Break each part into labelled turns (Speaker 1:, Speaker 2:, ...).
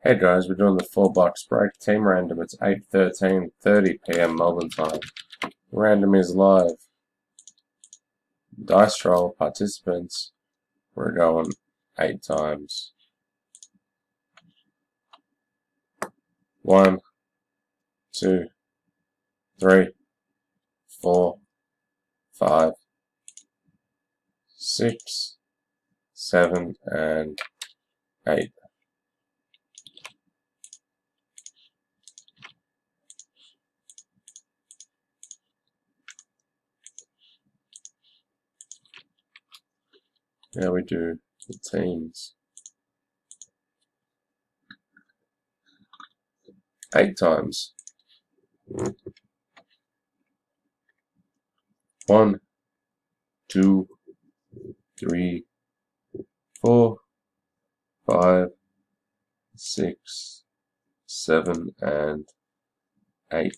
Speaker 1: Hey guys, we're doing the 4 box break. Team random. It's 8:13:30 p.m. Melbourne time. Random is live. Dice roll participants. We're going 8 times. 1, 2, 3, 4, 5, 6, 7, and 8. Now we do the teams. 8 times. 1, 2, 3, 4, 5, 6, 7, and 8.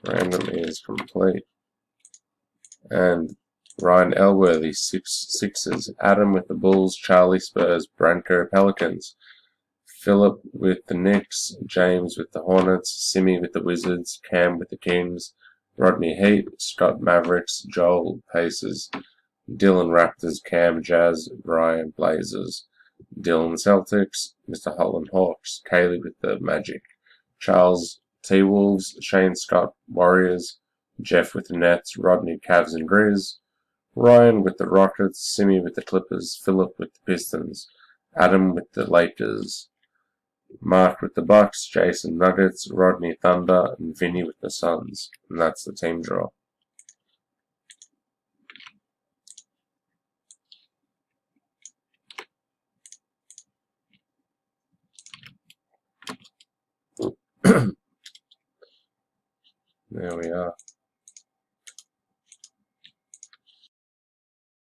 Speaker 1: Random is complete. And Ryan Elworthy, sixes. Adam with the Bulls, Charlie Spurs, Branko Pelicans. Philip with the Knicks, James with the Hornets, Simi with the Wizards, Cam with the Kings, Rodney Heat, Scott Mavericks, Joel Pacers, Dylan Raptors, Cam Jazz, Ryan Blazers, Dylan Celtics, Mr. Holland Hawks, Kaylee with the Magic, Charles T-Wolves, Shane Scott Warriors, Jeff with the Nets, Rodney Cavs and Grizz, Ryan with the Rockets, Simi with the Clippers, Philip with the Pistons, Adam with the Lakers, Mark with the Bucks, Jason Nuggets, Rodney Thunder, and Vinny with the Suns. And that's the team draw. There we are.